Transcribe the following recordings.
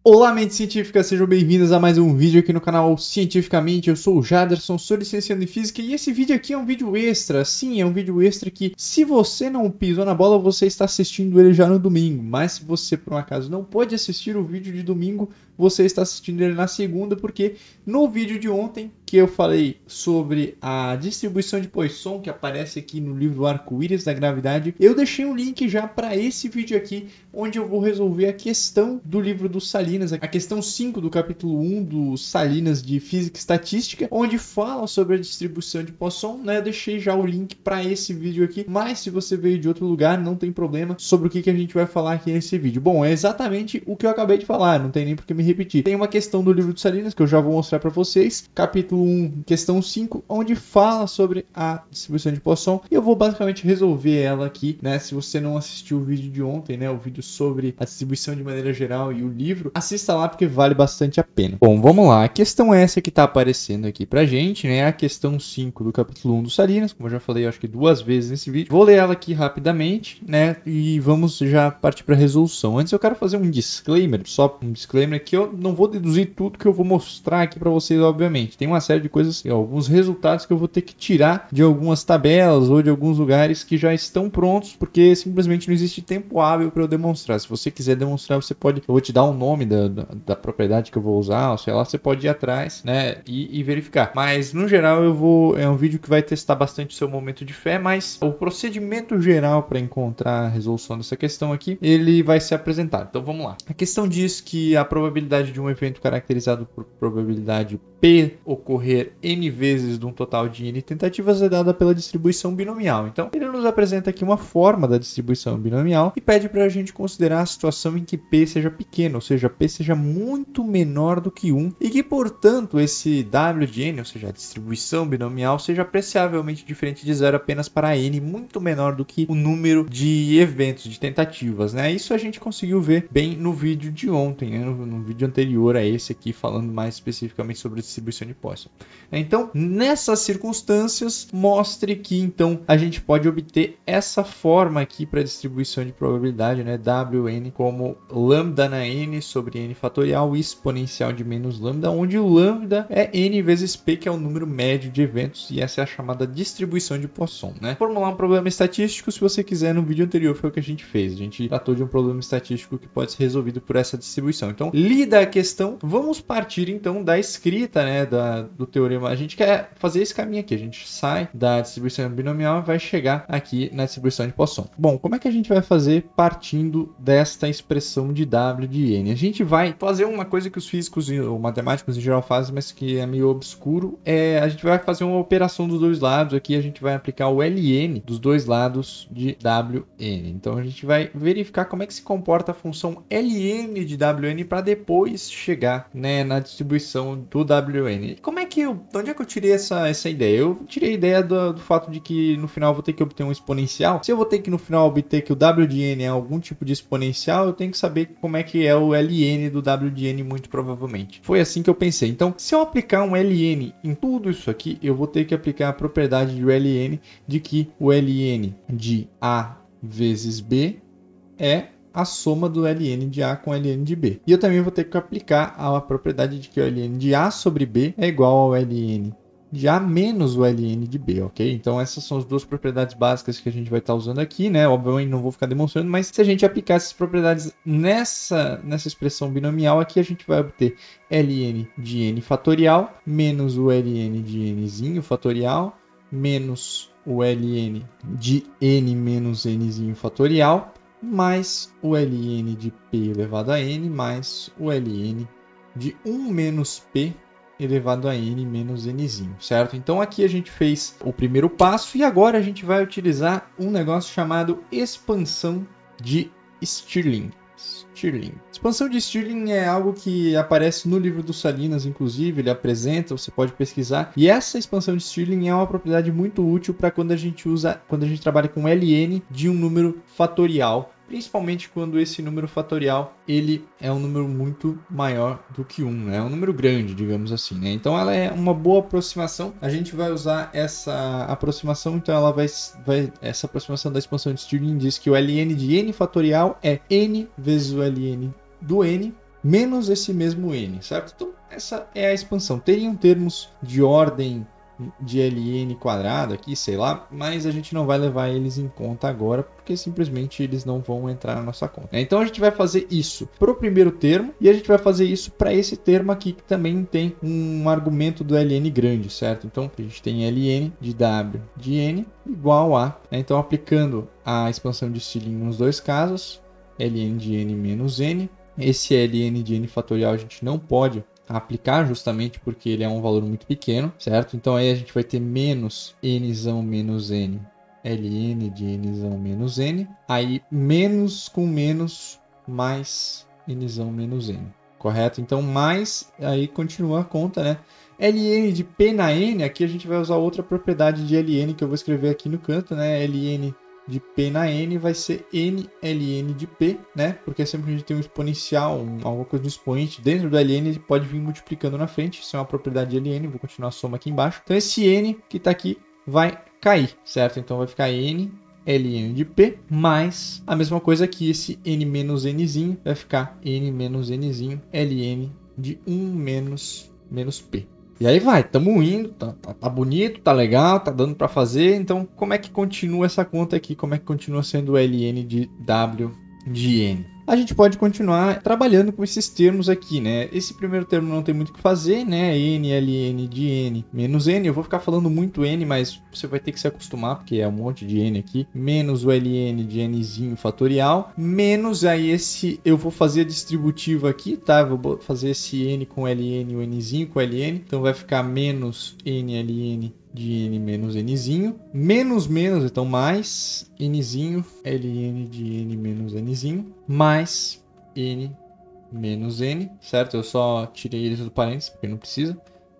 Olá, mentes científicas, sejam bem-vindos a mais um vídeo aqui no canal Cientificamente. Eu sou o Jaderson, sou licenciado em Física e esse vídeo aqui é um vídeo extra. Sim, é um vídeo extra que, se você não pisou na bola, você está assistindo ele já no domingo. Mas se você, por um acaso, não pode assistir o vídeo de domingo, você está assistindo ele na segunda, porque no vídeo de ontem, que eu falei sobre a distribuição de Poisson, que aparece aqui no livro Arco-Íris da Gravidade, eu deixei um link já para esse vídeo aqui, onde eu vou resolver a questão do livro do Salinas, a questão 5 do capítulo 1 do Salinas de Física e Estatística, onde fala sobre a distribuição de Poisson, né? Eu deixei já o link para esse vídeo aqui, mas se você veio de outro lugar, não tem problema sobre o que a gente vai falar aqui nesse vídeo. Bom, é exatamente o que eu acabei de falar, não tem nem por que me repetir. Tem uma questão do livro do Salinas que eu já vou mostrar para vocês, capítulo 1, questão 5, onde fala sobre a distribuição de Poisson, e eu vou basicamente resolver ela aqui, né? Se você não assistiu o vídeo de ontem, né, o vídeo sobre a distribuição de maneira geral e o livro, assista lá porque vale bastante a pena. Bom, vamos lá. A questão é essa que está aparecendo aqui pra gente, né? A questão 5 do capítulo 1 do Salinas, como eu já falei, acho que 2 vezes nesse vídeo. Vou ler ela aqui rapidamente, né? E vamos já partir para a resolução. Antes eu quero fazer um disclaimer, só um disclaimer que eu não vou deduzir tudo que eu vou mostrar aqui para vocês, obviamente. Tem uma série de coisas, alguns resultados que eu vou ter que tirar de algumas tabelas ou de alguns lugares que já estão prontos, porque simplesmente não existe tempo hábil para eu demonstrar. Se você quiser demonstrar, você pode, eu vou te dar o nome da propriedade que eu vou usar, ou sei lá, você pode ir atrás, né, e verificar. Mas no geral é um vídeo que vai testar bastante o seu momento de fé, mas o procedimento geral para encontrar a resolução dessa questão aqui, ele vai ser apresentado. Então vamos lá. A questão diz que a probabilidade de um evento caracterizado por probabilidade P ocorrer n vezes de um total de n tentativas é dada pela distribuição binomial. Então, ele nos apresenta aqui uma forma da distribuição binomial e pede para a gente considerar a situação em que P seja pequeno, ou seja, P seja muito menor do que 1 e que, portanto, esse W de n, ou seja, a distribuição binomial, seja apreciavelmente diferente de zero apenas para n, muito menor do que o número de eventos, de tentativas, né? Isso a gente conseguiu ver bem no vídeo de ontem, né? No vídeo anterior a esse aqui, falando mais especificamente sobre a distribuição de Poisson. Então, nessas circunstâncias, mostre que então a gente pode obter essa forma aqui para a distribuição de probabilidade, né? Wn como lambda na n sobre n fatorial exponencial de menos lambda, onde o lambda é n vezes p, que é o número médio de eventos, e essa é a chamada distribuição de Poisson, né? Formular um problema estatístico, se você quiser, no vídeo anterior foi o que a gente fez. A gente tratou de um problema estatístico que pode ser resolvido por essa distribuição. Então, lida a questão, vamos partir então da escrita, né, do teorema. A gente quer fazer esse caminho aqui. A gente sai da distribuição binomial e vai chegar aqui na distribuição de Poisson. Bom, como é que a gente vai fazer partindo desta expressão de W de n? A gente vai fazer uma coisa que os físicos ou matemáticos em geral fazem, mas que é meio obscuro. A gente vai fazer uma operação dos dois lados. Aqui a gente vai aplicar o ln dos dois lados de Wn. Então a gente vai verificar como é que se comporta a função ln de Wn para depois chegar, né, na distribuição do Wn. Como é que de onde é que eu tirei essa ideia? Eu tirei a ideia do fato de que no final eu vou ter que obter um exponencial. Se eu vou ter que no final obter que o W de n é algum tipo de exponencial, eu tenho que saber como é que é o ln do W de n, muito provavelmente. Foi assim que eu pensei. Então, se eu aplicar um ln em tudo isso aqui, eu vou ter que aplicar a propriedade de ln de que o ln de A vezes B é a soma do ln de A com ln de B. E eu também vou ter que aplicar a propriedade de que o ln de A sobre B é igual ao ln de A menos o ln de B, ok? Então essas são as duas propriedades básicas que a gente vai estar usando aqui, né? Obviamente não vou ficar demonstrando, mas se a gente aplicar essas propriedades nessa expressão binomial aqui, a gente vai obter ln de n fatorial menos o ln de nzinho fatorial menos o ln de n menos nzinho fatorial mais o ln de p elevado a n mais o ln de 1 menos p elevado a n menos nzinho, certo? Então aqui a gente fez o primeiro passo e agora a gente vai utilizar um negócio chamado expansão de Stirling. Expansão de Stirling é algo que aparece no livro do Salinas, inclusive, ele apresenta, você pode pesquisar. E essa expansão de Stirling é uma propriedade muito útil para quando a gente trabalha com ln de um número fatorial, principalmente quando esse número fatorial ele é um número muito maior do que 1, né? É um número grande, digamos assim, né? Então ela é uma boa aproximação. A gente vai usar essa aproximação, então ela essa aproximação da expansão de Stirling diz que o ln de n fatorial é n vezes o ln do n menos esse mesmo n, certo? Então, essa é a expansão. Teriam termos de ordem de ln quadrado aqui, sei lá, mas a gente não vai levar eles em conta agora, porque simplesmente eles não vão entrar na nossa conta. Então a gente vai fazer isso para o primeiro termo e a gente vai fazer isso para esse termo aqui que também tem um argumento do ln grande, certo? Então a gente tem ln de w de n igual a, então aplicando a expansão de Stirling nos dois casos, ln de n menos n, esse ln de n fatorial a gente não pode aplicar justamente porque ele é um valor muito pequeno, certo? Então aí a gente vai ter menos nzão menos n, ln de nzão menos n, aí menos com menos mais nzão menos n, correto? Então mais, aí continua a conta, né? ln de p na n, aqui a gente vai usar outra propriedade de ln que eu vou escrever aqui no canto, né? ln de p na n vai ser n ln de p, né? Porque sempre que a gente tem um exponencial, alguma coisa do expoente, dentro do ln ele pode vir multiplicando na frente. Isso é uma propriedade de ln, vou continuar a soma aqui embaixo. Então esse n que está aqui vai cair, certo? Então vai ficar n ln de p mais a mesma coisa aqui, esse n menos nzinho vai ficar n menos nzinho ln de 1 menos p. E aí vai, estamos indo, tá bonito, tá legal, tá dando para fazer. Então, como é que continua essa conta aqui? Como é que continua sendo o ln de w de n? A gente pode continuar trabalhando com esses termos aqui, né? Esse primeiro termo não tem muito o que fazer, né? n ln de n menos n. Eu vou ficar falando muito n, mas você vai ter que se acostumar, porque é um monte de n aqui. Menos o ln de nzinho fatorial. Menos aí esse... Eu vou fazer a distributiva aqui, tá? Eu vou fazer esse n com ln, o nzinho com ln. Então vai ficar menos n ln de n menos nzinho, menos, então mais nzinho, ln de n menos nzinho, mais n menos n, certo? Eu só tirei eles do parênteses, porque não precisa,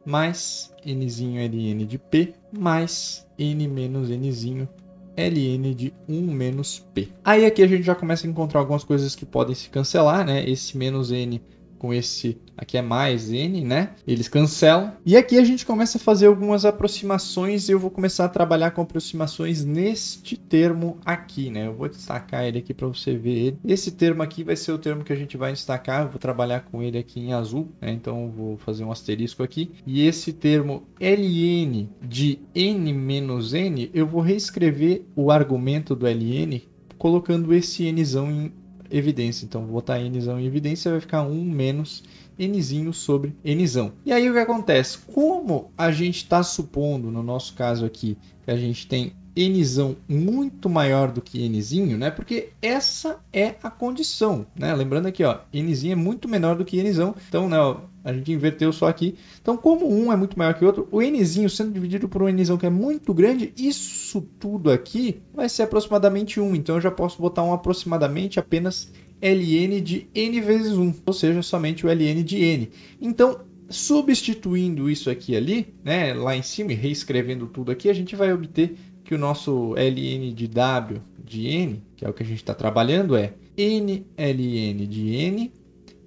mais nzinho ln de p, mais n menos nzinho, ln de 1 menos p. Aí aqui a gente já começa a encontrar algumas coisas que podem se cancelar, né? Esse menos n com esse aqui é mais n, né? Eles cancelam. E aqui a gente começa a fazer algumas aproximações. Eu vou começar a trabalhar com aproximações neste termo aqui, né? Eu vou destacar ele aqui para você ver ele. Esse termo aqui vai ser o termo que a gente vai destacar. Eu vou trabalhar com ele aqui em azul, né? Então eu vou fazer um asterisco aqui. E esse termo ln de n menos n, eu vou reescrever o argumento do ln colocando esse nzão em evidência. Então vou botar nzão em evidência, vai ficar 1 menos nzinho sobre nzão. E aí o que acontece? Como a gente está supondo, no nosso caso aqui, que a gente tem nzão muito maior do que nzinho, né? Porque essa é a condição, né? Lembrando aqui, ó, nzinho é muito menor do que nzão. Então, né, ó, a gente inverteu só aqui. Então, como um é muito maior que o outro, o nzinho sendo dividido por um nzão que é muito grande, isso tudo aqui vai ser aproximadamente 1. Então, eu já posso botar um aproximadamente apenas ln de n vezes 1, ou seja, somente o ln de n. Então, substituindo isso aqui ali, né, lá em cima e reescrevendo tudo aqui, a gente vai obter que o nosso ln de w de n, que é o que a gente está trabalhando, é n ln de n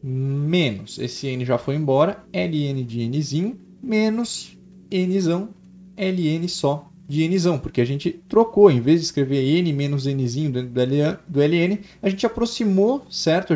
menos, esse n já foi embora, ln de nzinho, menos nzão, ln só de nzão, porque a gente trocou, em vez de escrever n menos nzinho dentro do ln, a gente aproximou, certo?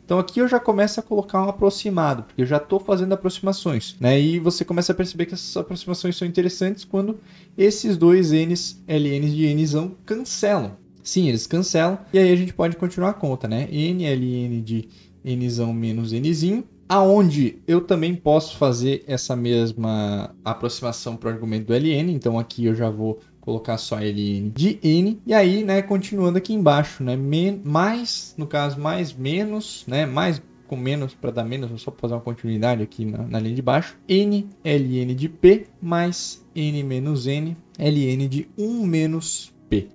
Então aqui eu já começo a colocar um aproximado, porque eu já estou fazendo aproximações, né? E você começa a perceber que essas aproximações são interessantes quando esses dois n's, ln's de nzão, cancelam. Sim, eles cancelam, e aí a gente pode continuar a conta, né? n ln de nzão menos nzinho, aonde eu também posso fazer essa mesma aproximação para o argumento do ln. Então aqui eu já vou colocar só ln de n. E aí, né, continuando aqui embaixo, né, mais, no caso, mais menos, né, mais com menos para dar menos, vou só fazer uma continuidade aqui na linha de baixo. n ln de p mais n menos n, ln de 1 menos p.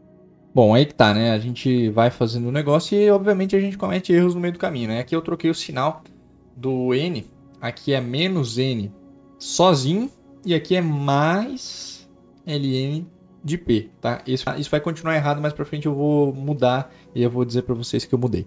Bom, aí que tá, né? A gente vai fazendo o negócio e, obviamente, a gente comete erros no meio do caminho, né? Aqui eu troquei o sinal do n, aqui é menos n sozinho e aqui é mais ln de p, tá? Isso vai continuar errado, mas para frente eu vou mudar e eu vou dizer para vocês que eu mudei.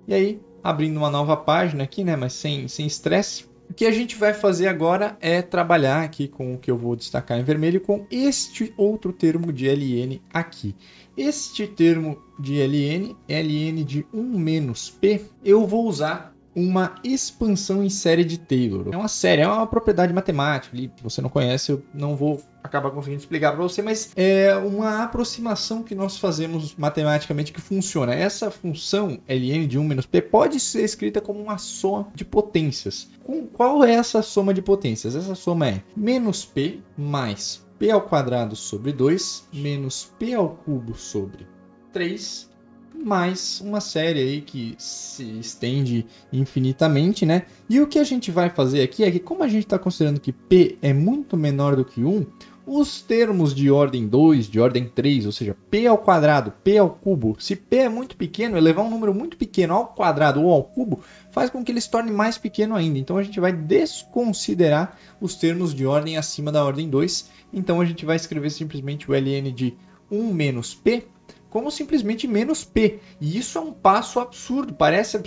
E aí, abrindo uma nova página aqui, né? Mas sem estresse. O que a gente vai fazer agora é trabalhar aqui com o que eu vou destacar em vermelho com este outro termo de ln aqui. Este termo de ln, ln de 1 menos p, eu vou usar uma expansão em série de Taylor. É uma série, é uma propriedade matemática. Se você não conhece, eu não vou acabar conseguindo explicar para você, mas é uma aproximação que nós fazemos matematicamente que funciona. Essa função ln de 1 menos p pode ser escrita como uma soma de potências. Qual é essa soma de potências? Essa soma é menos p mais p ao quadrado sobre 2 menos p ao cubo sobre 3 mais uma série aí que se estende infinitamente, né? E o que a gente vai fazer aqui é que, como a gente está considerando que P é muito menor do que 1, os termos de ordem 2, de ordem 3, ou seja, P ao quadrado, P ao cubo, se P é muito pequeno, elevar um número muito pequeno ao quadrado ou ao cubo, faz com que ele se torne mais pequeno ainda. Então a gente vai desconsiderar os termos de ordem acima da ordem 2. Então a gente vai escrever simplesmente o ln de 1 menos P como simplesmente menos P. E isso é um passo absurdo, parece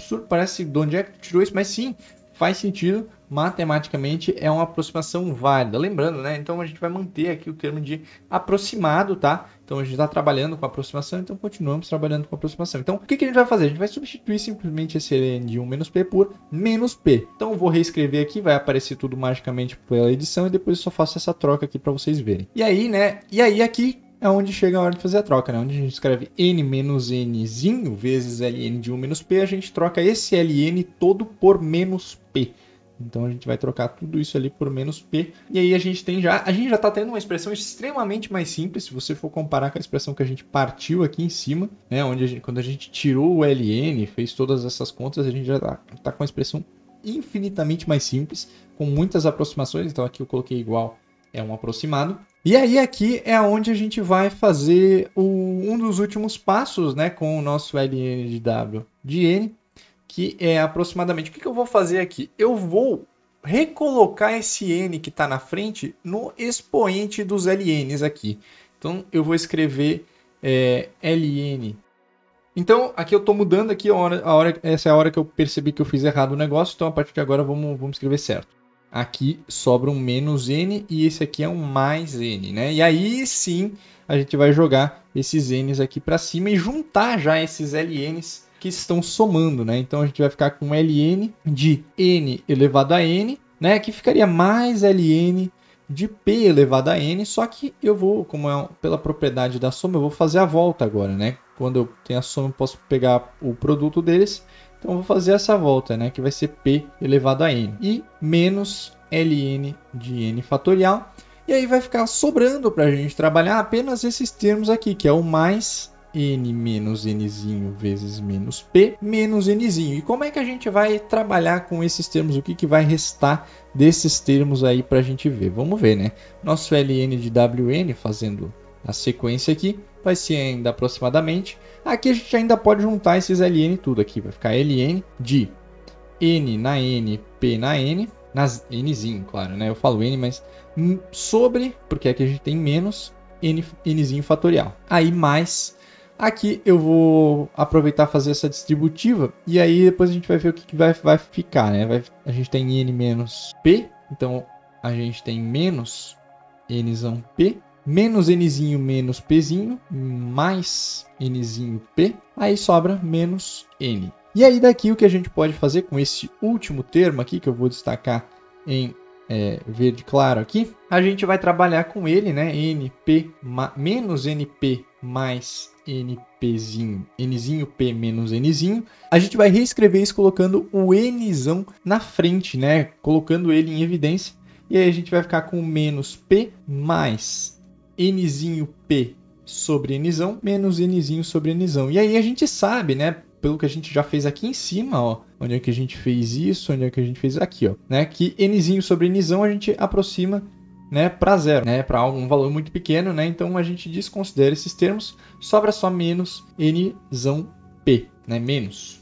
de onde é que tirou isso, mas sim, faz sentido, matematicamente é uma aproximação válida. Lembrando, né? Então a gente vai manter aqui o termo de aproximado, tá? Então a gente está trabalhando com aproximação, então continuamos trabalhando com aproximação. Então o que a gente vai fazer? A gente vai substituir simplesmente esse ln de 1 menos P por menos P. Então eu vou reescrever aqui, vai aparecer tudo magicamente pela edição e depois eu só faço essa troca aqui para vocês verem. E aí, né? E aí aqui é onde chega a hora de fazer a troca, né? Onde a gente escreve n menos nzinho vezes ln de 1 menos p, a gente troca esse ln todo por menos p. Então a gente vai trocar tudo isso ali por menos p. E aí a gente já está tendo uma expressão extremamente mais simples, se você for comparar com a expressão que a gente partiu aqui em cima, né? Quando a gente tirou o ln, fez todas essas contas, a gente já está com uma expressão infinitamente mais simples, com muitas aproximações. Então aqui eu coloquei igual, é um aproximado. E aí aqui é onde a gente vai fazer um dos últimos passos, né, com o nosso ln de w de n, que é aproximadamente. O que eu vou fazer aqui? Eu vou recolocar esse n que está na frente no expoente dos ln's aqui. Então eu vou escrever ln. Então aqui eu estou mudando aqui essa é a hora que eu percebi que eu fiz errado o negócio. Então a partir de agora vamos escrever certo. Aqui sobra um menos n e esse aqui é um mais n, né? E aí sim a gente vai jogar esses n's aqui para cima e juntar já esses ln's que estão somando, né? Então a gente vai ficar com ln de n elevado a n, né? Que ficaria mais ln de p elevado a n, só que eu vou, como é pela propriedade da soma, eu vou fazer a volta agora, né? Quando eu tenho a soma eu posso pegar o produto deles. Então, eu vou fazer essa volta, né, que vai ser p elevado a n. E menos ln de n fatorial. E aí vai ficar sobrando para a gente trabalhar apenas esses termos aqui, que é o mais n menos nzinho vezes menos p menos nzinho. E como é que a gente vai trabalhar com esses termos? O que vai restar desses termos aí para a gente ver? Vamos ver, né? Nosso ln de wn, fazendo a sequência aqui, vai ser ainda aproximadamente. Aqui a gente ainda pode juntar esses ln tudo aqui. Vai ficar ln de n na n, p na n, nas nzinho, claro, né? Eu falo n, mas sobre, porque aqui a gente tem menos nzinho fatorial. Aí mais, aqui eu vou aproveitar fazer essa distributiva e aí depois a gente vai ver o que vai ficar, né? A gente tem n menos p, então a gente tem menos nzão p, menos nzinho menos pzinho, mais nzinho p, aí sobra menos n. E aí daqui o que a gente pode fazer com esse último termo aqui, que eu vou destacar em verde claro aqui, a gente vai trabalhar com ele, né? np menos np mais npzinho, nzinho p menos nzinho. A gente vai reescrever isso colocando o nzão na frente, né? Colocando ele em evidência. E aí a gente vai ficar com menos p mais nzinho p sobre nzão menos nzinho sobre nzão. E aí a gente sabe, né, pelo que a gente já fez aqui em cima, ó, onde é que a gente fez isso, onde é que a gente fez aqui, ó, né, que nzinho sobre nzão a gente aproxima, né, para zero, né, para algum valor muito pequeno, né, então a gente desconsidera esses termos, sobra só menos nzão p, né, menos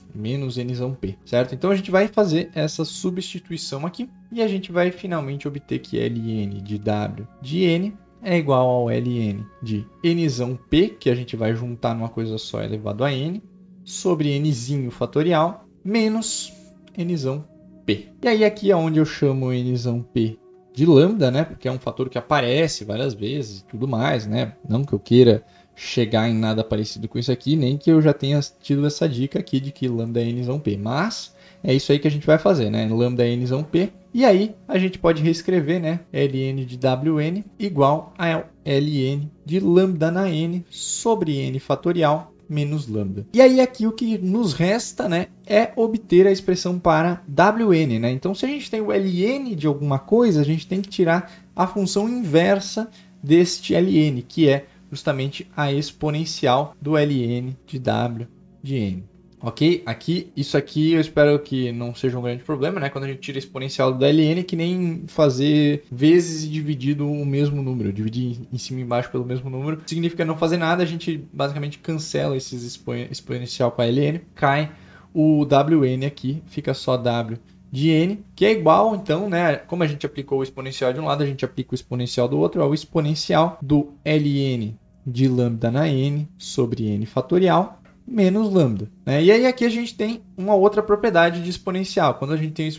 nzão p, certo? Então a gente vai fazer essa substituição aqui e a gente vai finalmente obter que ln de w de n é igual ao ln de nzão p, que a gente vai juntar numa coisa só elevado a n, sobre nzinho fatorial, menos nzão p. E aí aqui é onde eu chamo nzão p de lambda, né? Porque é um fator que aparece várias vezes e tudo mais, né? Não que eu queira chegar em nada parecido com isso aqui, nem que eu já tenha tido essa dica aqui de que lambda n são p, mas é isso aí que a gente vai fazer, né? Lambda n são p, e aí a gente pode reescrever, né? Ln de Wn igual a Ln de lambda na n sobre n fatorial menos lambda. E aí aqui o que nos resta, né, é obter a expressão para Wn, né? Então se a gente tem o Ln de alguma coisa, a gente tem que tirar a função inversa deste Ln, que é justamente a exponencial do Ln de W de n. Ok? Isso aqui eu espero que não seja um grande problema, né? Quando a gente tira a exponencial do Ln, que nem fazer vezes e dividido o mesmo número. Dividir em cima e embaixo pelo mesmo número significa não fazer nada, a gente basicamente cancela esses exponencial com a Ln, cai o Wn aqui, fica só W de n, que é igual, então, né? Como a gente aplicou o exponencial de um lado, a gente aplica o exponencial do outro, é o exponencial do Ln de lambda na n sobre n fatorial menos lambda, né? E aí aqui a gente tem uma outra propriedade de exponencial. Quando a gente tem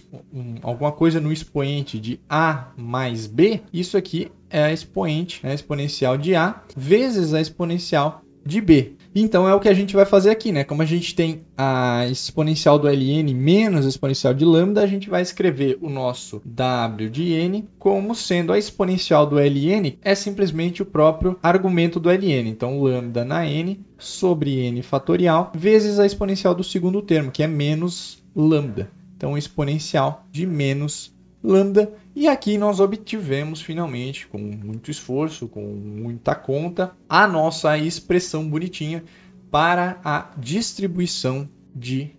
alguma coisa no expoente de a mais b, isso aqui é a expoente, né, exponencial de a vezes a exponencial de b. Então é o que a gente vai fazer aqui, né? Como a gente tem a exponencial do Ln menos a exponencial de lambda, a gente vai escrever o nosso W de n como sendo a exponencial do Ln é simplesmente o próprio argumento do Ln. Então lambda na n sobre n fatorial vezes a exponencial do segundo termo, que é menos lambda. Então exponencial de menos lambda. E aqui nós obtivemos finalmente, com muito esforço, com muita conta, a nossa expressão bonitinha para a distribuição de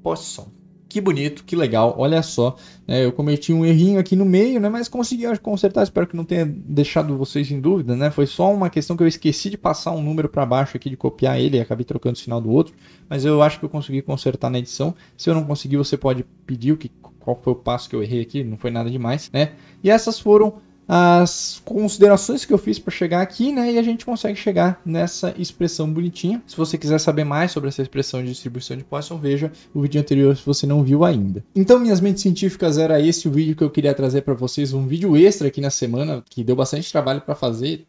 Poisson. Que bonito, que legal, olha só, né, eu cometi um errinho aqui no meio, né, mas consegui consertar, espero que não tenha deixado vocês em dúvida, né, foi só uma questão que eu esqueci de passar um número para baixo aqui, de copiar ele, e acabei trocando o sinal do outro, mas eu acho que eu consegui consertar na edição. Se eu não conseguir, você pode pedir qual foi o passo que eu errei aqui, não foi nada demais, né, e essas foram as considerações que eu fiz para chegar aqui, né? E a gente consegue chegar nessa expressão bonitinha. Se você quiser saber mais sobre essa expressão de distribuição de Poisson, veja o vídeo anterior se você não viu ainda. Então, minhas mentes científicas, era esse o vídeo que eu queria trazer para vocês, um vídeo extra aqui na semana, que deu bastante trabalho para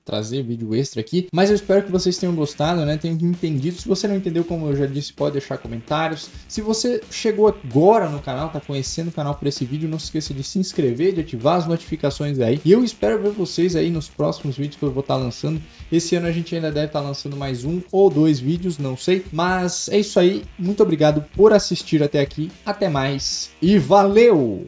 trazer vídeo extra aqui, mas eu espero que vocês tenham gostado, né? Tenham entendido. Se você não entendeu, como eu já disse, pode deixar comentários. Se você chegou agora no canal, está conhecendo o canal por esse vídeo, não se esqueça de se inscrever, de ativar as notificações aí. E eu espero ver vocês aí nos próximos vídeos que eu vou estar lançando. Esse ano a gente ainda deve estar lançando mais 1 ou 2 vídeos, não sei. Mas é isso aí. Muito obrigado por assistir até aqui. Até mais e valeu!